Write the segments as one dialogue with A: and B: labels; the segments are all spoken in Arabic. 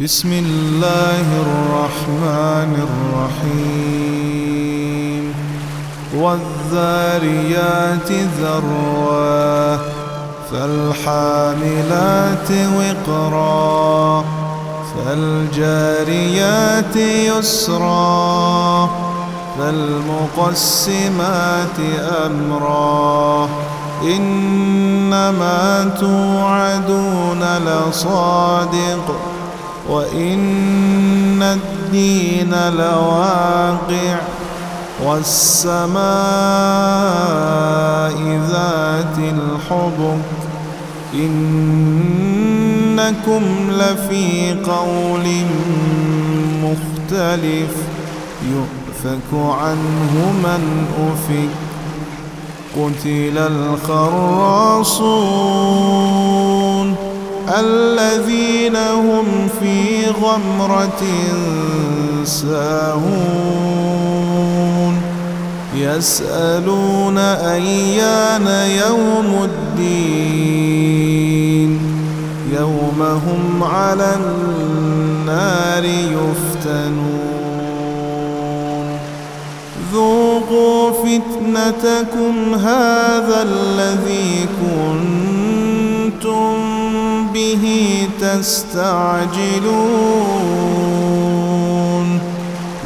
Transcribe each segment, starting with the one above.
A: بسم الله الرحمن الرحيم والذاريات ذروا فالحاملات وقرا فالجاريات يسرا فالمقسمات أمرا إنما توعدون لصادق وإن الدين لواقع والسماء ذات الحبك إنكم لفي قول مختلف يؤفك عنه من أفك قتل الخراصون الذين هم في غمرة ساهون يسألون أيان يوم الدين يوم هم على النار يفتنون ذوقوا فتنتكم هذا الذي كنتم به تستعجلون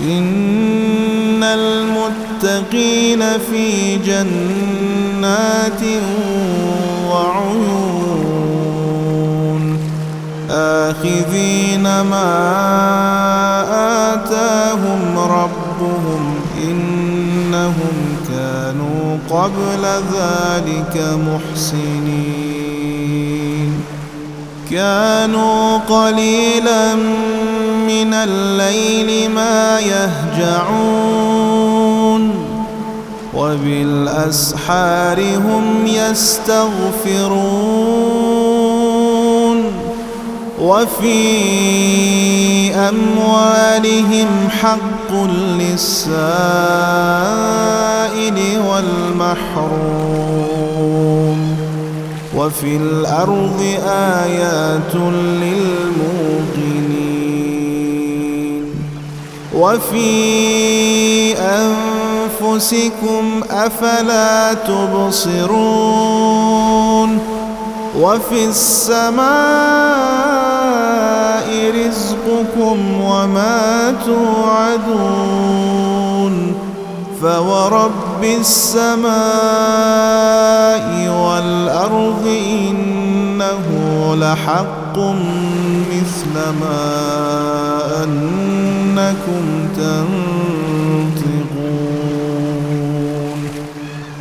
A: إن المتقين في جنات وعيون آخذين ما آتاهم ربهم إنهم كانوا قبل ذلك محسنين كانوا قليلا من الليل ما يهجعون وبالأسحار هم يستغفرون وفي أموالهم حق للسائل والمحروم وفي الأرض آيات للموقنين وفي أنفسكم أفلا تبصرون وفي السماء رزقكم وما توعدون فورب السماء والأرض إنه لحق مثل ما أنكم تنطقون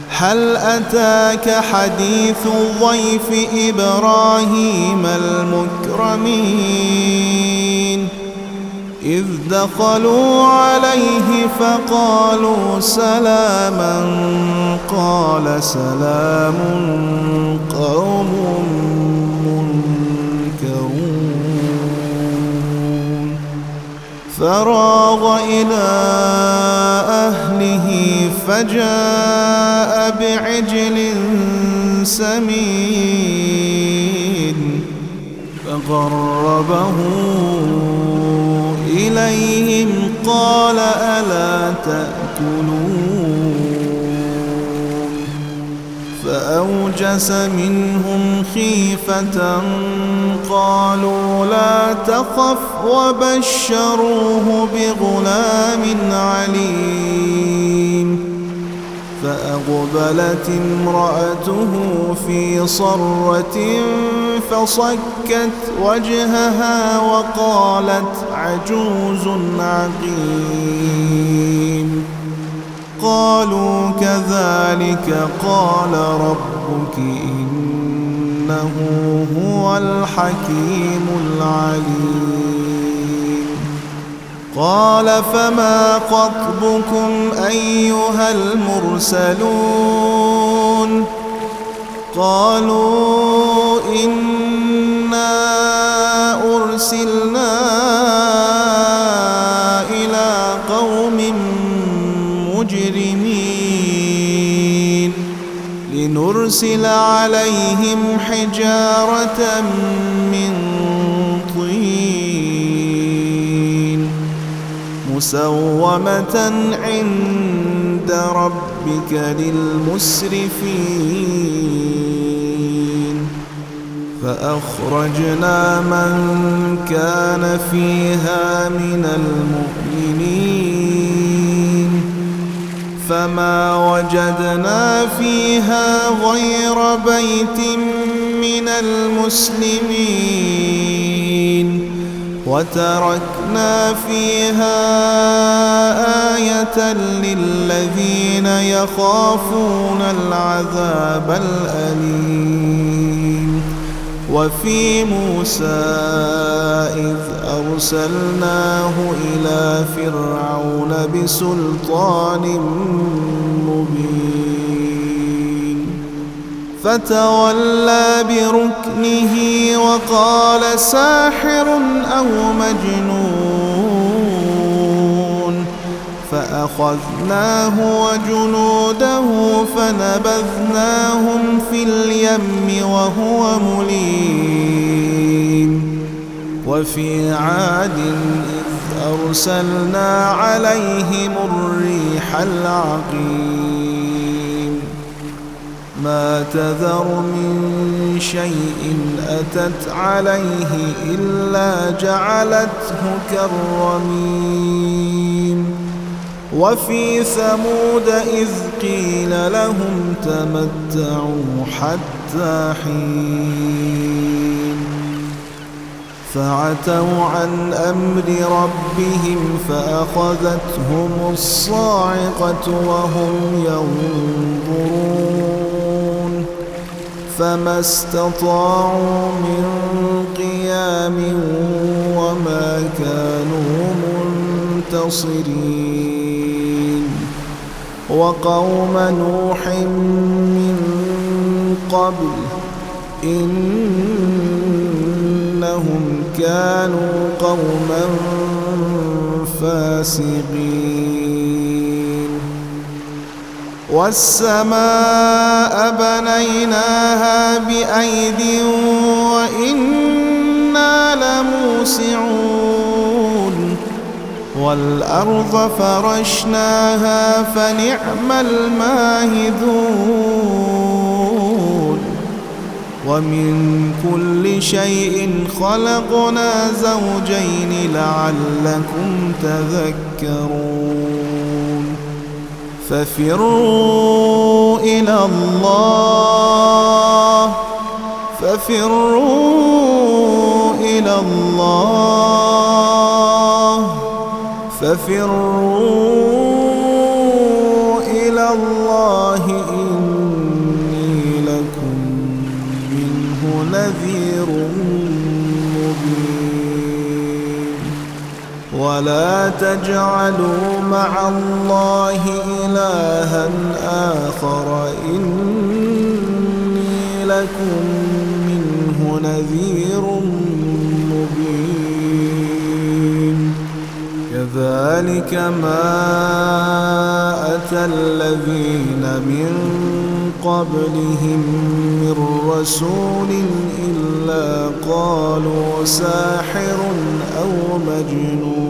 A: هل أتاك حديث ضيف إبراهيم المكرمين إذ دخلوا عليه فقالوا سلاما قال سلام قوم منكرون فراغ إلى أهله فجاء بعجل سمين فقربه إليهم قال ألا تأكلون فأوجس منهم خيفة قالوا لا تخف وبشروه بغلام عليم فأقبلت امرأته في صرة فصكت وجهها وقالت عجوز عقيم قالوا كذلك قال ربك إنه هو الحكيم العليم قال فما خطبكم أيها المرسلون قالوا إنا أرسلنا إلى قوم مجرمين لنرسل عليهم حجارة من طين مسومة عند ربك للمسرفين فأخرجنا من كان فيها من المؤمنين فما وجدنا فيها غير بيت من المسلمين وتركنا فيها آية للذين يخافون العذاب الأليم وفي موسى إذ أرسلناه إلى فرعون بسلطان مبين فتولى بركنه وقال ساحر أو مجنون فأخذناه وجنوده فنبذناهم في اليم وهو مليم وفي عاد إذ أرسلنا عليهم الريح العقيم ما تذر من شيء أتت عليه إلا جعلته كالرميم وفي ثمود إذ قيل لهم تمتعوا حتى حين فعتوا عن أمر ربهم فأخذتهم الصاعقة وهم ينظرون فما استطاعوا من قيام وما كانوا منتصرين وقوم نوح من قبل إنهم كانوا قوما فاسقين والسماء بنيناها بأيد وإنا لموسعون والأرض فرشناها فنعم الماهدون ومن كل شيء خلقنا زوجين لعلكم تذكرون ففروا إلى الله ففروا إلى الله ففروا إلى الله إني لكم منه نذير مبين ولا تجعلوا مع الله إلها آخر إني لكم منه نذير مبين كذلك ما أتى الذين من قبلهم من رسول إلا قالوا ساحر أو مجنون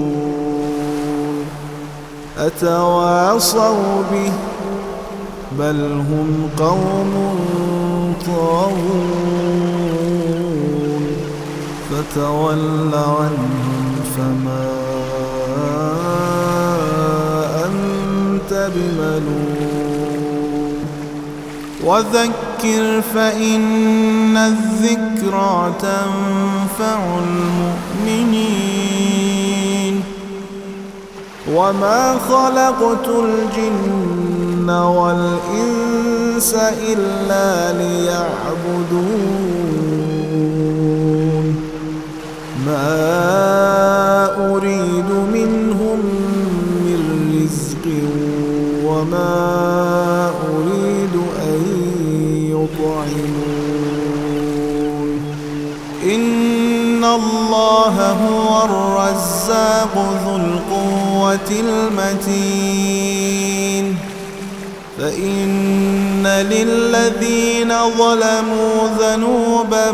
A: أتواصوا به بل هم قوم طاغون فتول عنهم فما أنت بملوم وذكر فإن الذكرى تنفع المؤمنين وما خلقت الجن والإنس إلا ليعبدون ما أريد منهم من رزق وما أريد أن يطعمون إن الله هو الرزاق ذو القوة المتين فإن للذين ظلموا ذنوبا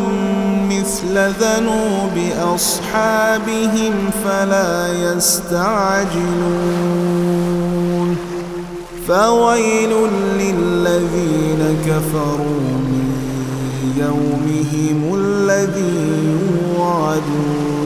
A: مثل ذنوب أصحابهم فلا يستعجلون فويل للذين كفروا من يومهم الذي يوعدون